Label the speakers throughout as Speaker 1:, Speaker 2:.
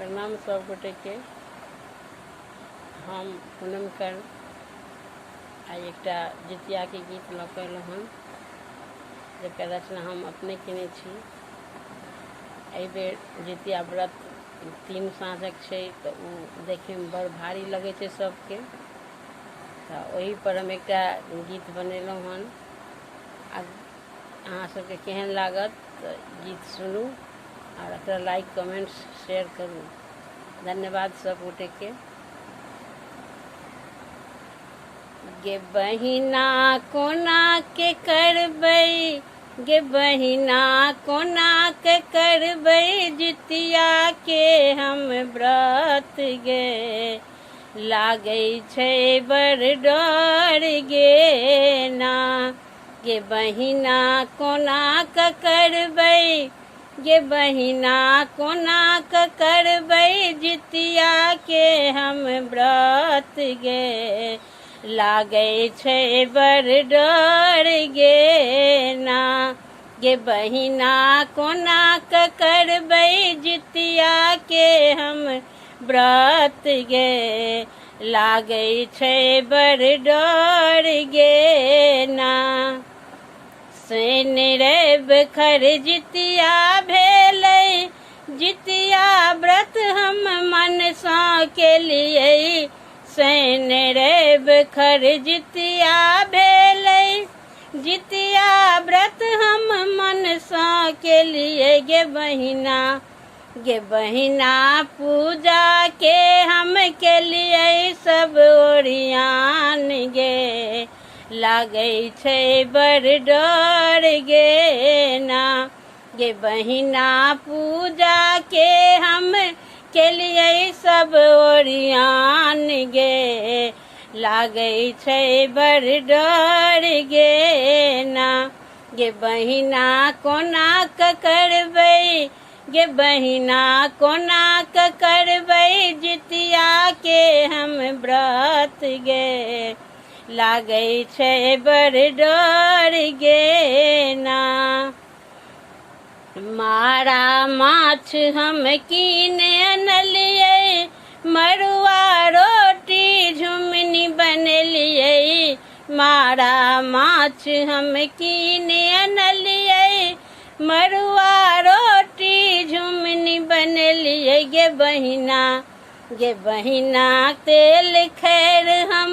Speaker 1: प्रणाम सब गोटे के। हम पूनम कर आई एकटा जितिया के गीत लऽ कऽ अयलहुँ हन, जकर रचना हम अपने केने छी। एहि बेर जितिया व्रत 3 साँझक छै, तऽ ओ देखैमे बड़ भारी लगै छै सबके, तऽ ओही पर हम एकटा गीत बनेलहुँ हन। आ अहाँ सबके केहन लागत तऽ गीत सुनू और एकरा लाइक कमेंट शेयर करू। धन्यवाद सब गोटे के। गे बहिना कोना के करबै, गे बहिना कोना के करबै जितिया के हम व्रत गे। लागै छै बड़ डर गे ना, गे बहिना कोना के करबै, गे बहिना कोना के करबै जितिया के हम व्रत गे। लागै छै बड़ डर गे ना, गे बहिना कोना के करबै जितिया के हम व्रत गे। लागै छै बड़ डर गे ना। शैन रवि खर जितिया भेलै, जितिया व्रत हम मनसा केलियै। शैन रवि खर जितिया भेलै, जितिया व्रत हम मनसा केलियै। गे बहिना, गे बहिना पूजा के हम केलियै सब ओरियान गे। लागै छै बड़ डर गे ना, गे बहिना पूजा के हम केलियै सब ओरियान गे। लागै छै बड़ डर गे ना, गे बहिना कोना के करबै, गे बहिना कोना के करबै जितिया के हम व्रत गे। लागै छै बड़ डर गे ना। मारा माछ हम कीने अनलियै, मड़ुआ रोटी झुमनी बनेलियै। मारा माछ हम कीने अनलियै, मड़ुआ रोटी झुमनी बनेलियै। गे बहिना, गे बहिना तेल खैर हम,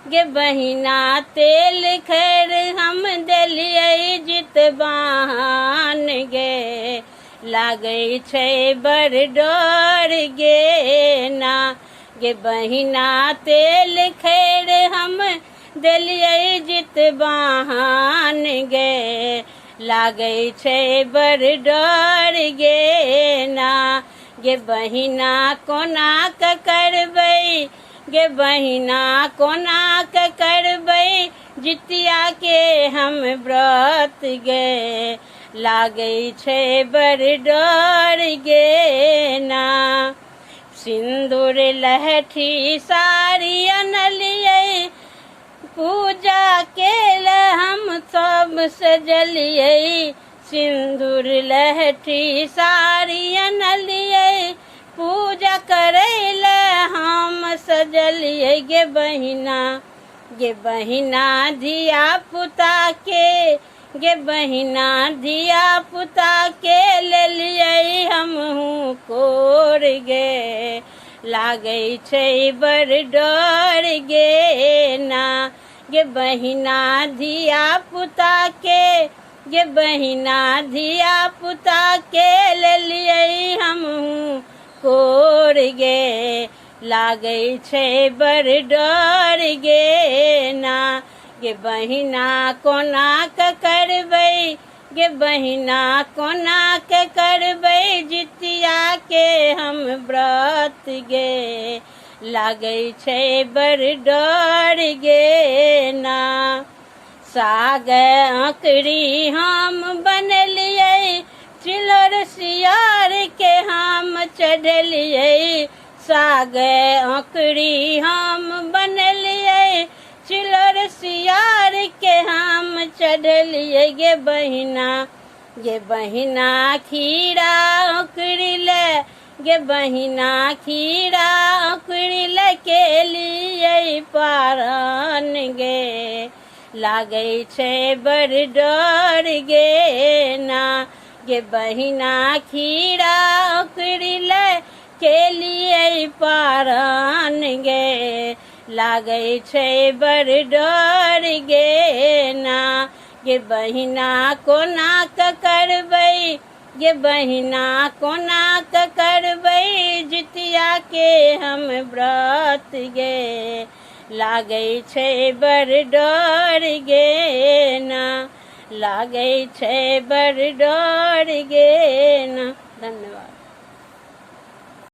Speaker 1: गे बहिना तेल खैर हम देलियै जितवाहन गे। लागै छै बड़ डर गे ना, गे बहिना तेल खैर हम देलियै जितवाहन गे। लागै छै बड़ डर गे ना, गे बहिना कोना के करबै, गे बहिना कोना के करबै जितिया के हम व्रत गे। लागै छै बड़ डर गे ना। सिंदूर लहठी साड़ी अनलियै, पूजा केल हम सब सजलियै। सिंदूर लहठी साड़ी अनलियै, पूजा करैले हम सजलियै। गे बहिना, गे बहिना धिया पुता के, गे बहिना धिया पुता के लेलियै हमहूँ कोर गे। लागै छै बड़ डर गे ना, गे बहिना धिया पुता के, गे बहिना धिया पुता के लेलियै हमहूँ कोर गे। लागै छै बड़ डर गे ना, गे बहिना कोना के करबै, गे बहिना कोना के करबै जितिया के हम व्रत गे। लागै छै बड़ डर गे ना। साग आँकड़ी हम बनेलियै, चिलर सियार के हम चढ़लियै। साग आँकड़ी हम बनेलियै, चिलर सियार के हम चढ़लियै। गे बहिना, गे बहिना खीरा आँकड़ी ले गे बहिना खीरा उखड़िल के लिए पारन गे लागै छै बड़ डर गे ना गे बहिना खीरा उखड़िल के लिए पारन गे लागै छै बड़ डर गे ना गे बहिना कोना क करबै गे बहिना कोना क करबै जितिया के हम व्रत गे लागै छै बड़ डर गे ना लागै छै बड़ डर गे ना।